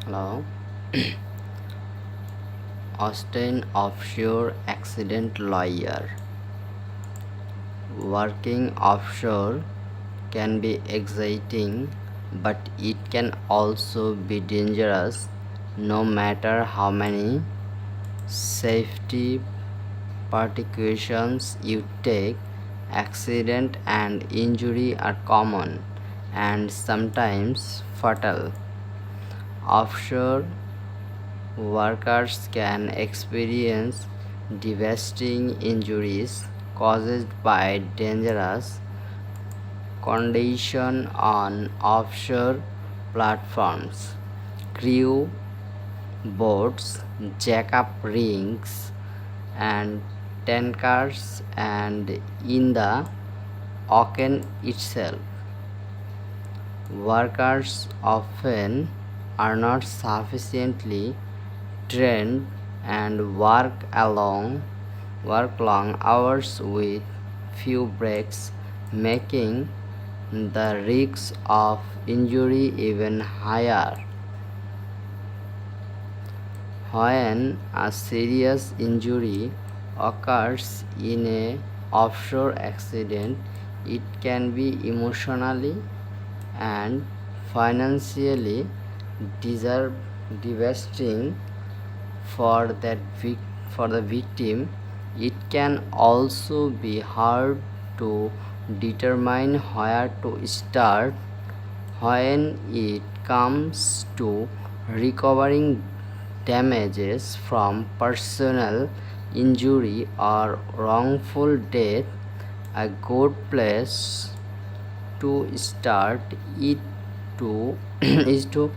Hello. Austin offshore accident lawyer. Working offshore can be exciting, but it can also be dangerous no matter how many safety precautions you take. Accident and injury are common and sometimes fatal. Offshore workers can experience devastating injuries caused by dangerous conditions on offshore platforms, crew boats, jack-up rigs, and tankers, and in the ocean itself. Workers often are not sufficiently trained and work long hours with few breaks, making the risk of injury even higher. When a serious injury occurs in a offshore accident, it can be emotionally and financially devastating for for the victim. It can also be hard to determine where to start when it comes to recovering damages from personal injury or wrongful death. A good place to start it to is to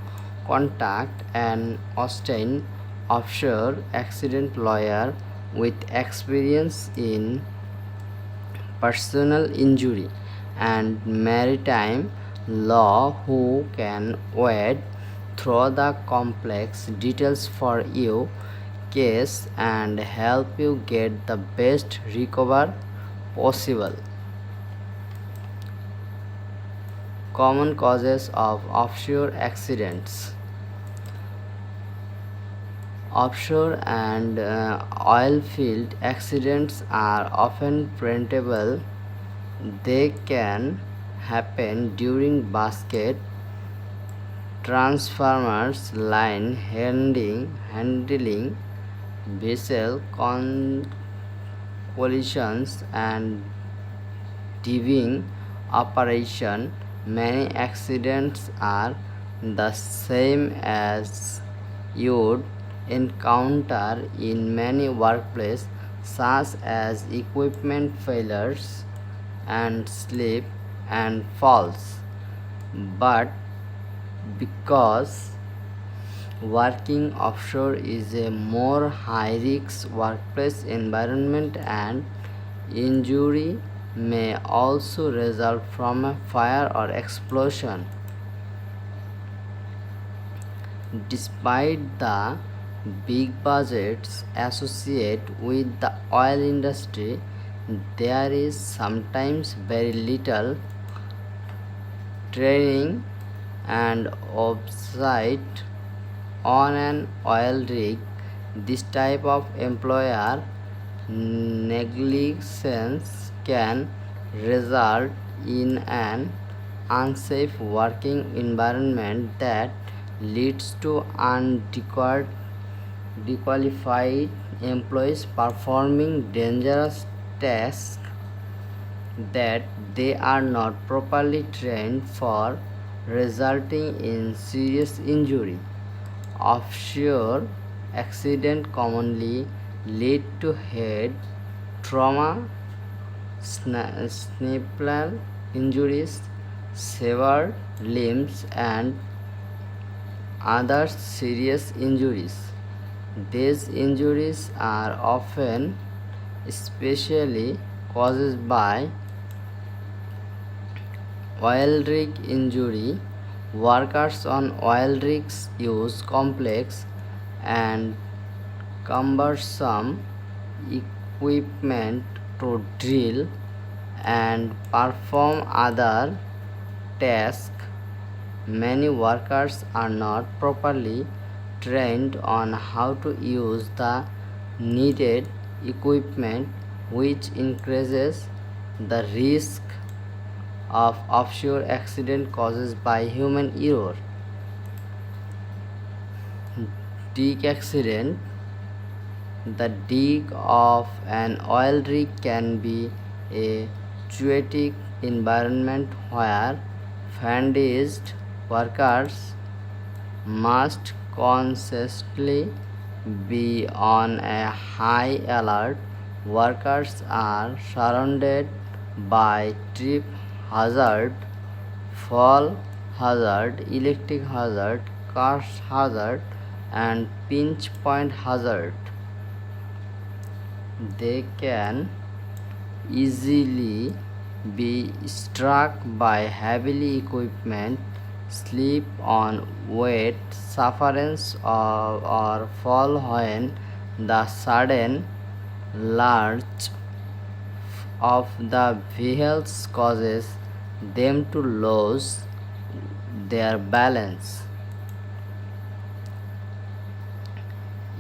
contact an Austin offshore accident lawyer with experience in personal injury and maritime law who can wade through the complex details for your case and help you get the best recover possible. Common causes of offshore accidents. Offshore and oil field accidents are often preventable. They can happen during basket transformers, line handling, vessel collisions, and diving operation. Many accidents are the same as you'd encounter in many workplaces, such as equipment failures and slip and falls. But because working offshore is a more high risk workplace environment and injury may also result from a fire or explosion. Despite the big budgets associated with the oil industry, there is sometimes very little training and oversight on an oil rig. This type of employer negligence can result in an unsafe working environment that leads to dequalified employees performing dangerous tasks that they are not properly trained for, resulting in serious injury. Offshore accidents commonly lead to head trauma, sniper injuries, severed limbs, and other serious injuries. These injuries are often especially caused by oil rig injury. Workers on oil rigs use complex and cumbersome equipment to drill and perform other tasks. Many workers are not properly trained on how to use the needed equipment, which increases the risk of offshore accident caused by human error. Dig accident. The dig of an oil rig can be a chaotic environment where fatigued workers must constantly be on a high alert. Workers are surrounded by trip hazard, fall hazard, electric hazard, crash hazard, and pinch point hazard. They can easily be struck by heavy equipment, slip on wet surface, or fall when the sudden lurch of the vehicles causes them to lose their balance.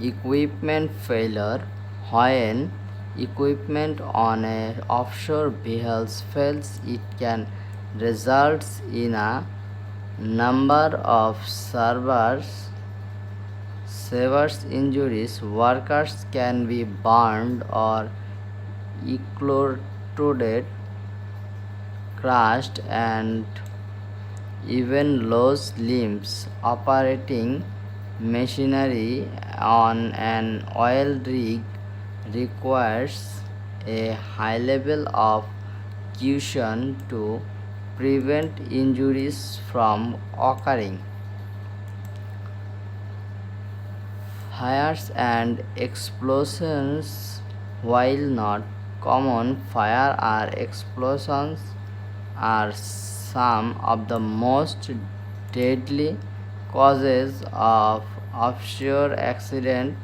Equipment failure. When equipment on a offshore vehicle fails, it can result in a number of severe injuries. Workers can be burned or exploded, crushed, and even lose limbs. Operating machinery on an oil rig requires a high level of caution to prevent injuries from occurring. Fires and explosions. While not common, fire or explosions are some of the most deadly causes of offshore accident.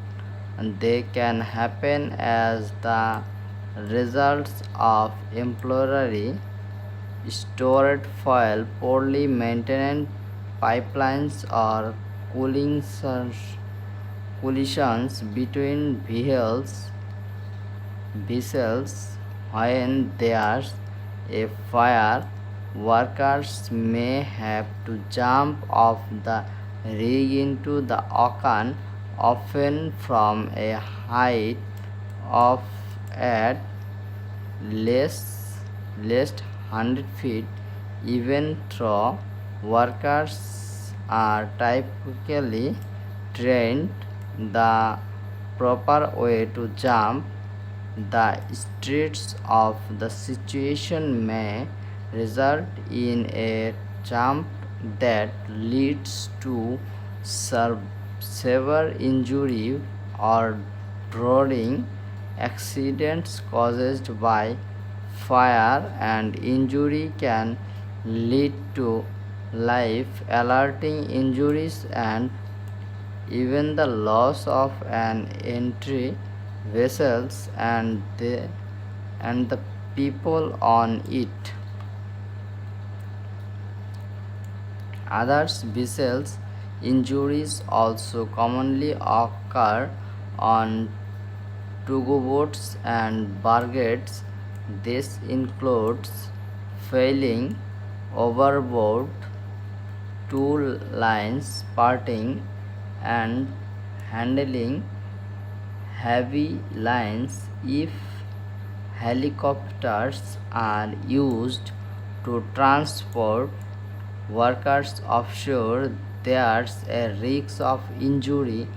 They can happen as the results of improperly stored fuel, poorly maintained pipelines, or collisions between vessels. When there's a fire, workers may have to jump off the rig into the ocean, often from a height of at least 100 feet. Even though workers are typically trained the proper way to jump, the stress of the situation may result in a jump that leads to severe injury or drowning. Accidents caused by fire and injury can lead to life alerting injuries and even the loss of an entry vessels and the people on it. Others vessels injuries also commonly occur on tugboats and barges. This includes failing overboard, two lines parting, and handling heavy lines. If helicopters are used to transport workers offshore, there's a risk of injury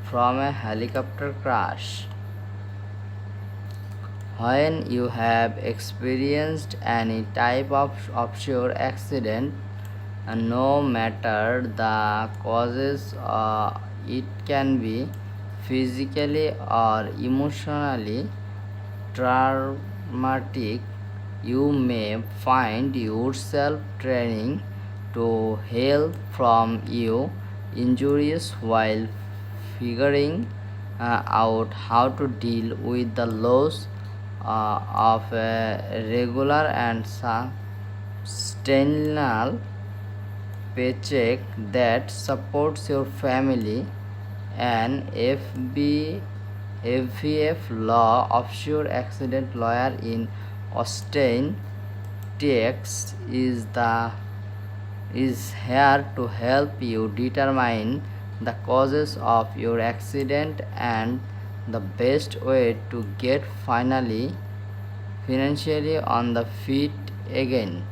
from a helicopter crash. When you have experienced any type of offshore accident, no matter the causes, it can be physically or emotionally traumatic. You may find yourself training to heal from your injuries while figuring out how to deal with the loss of a regular and sustainable paycheck that supports your family. An FVF law offshore accident lawyer in Austin, Texas is here to help you determine the causes of your accident and the best way to get financially on the feet again.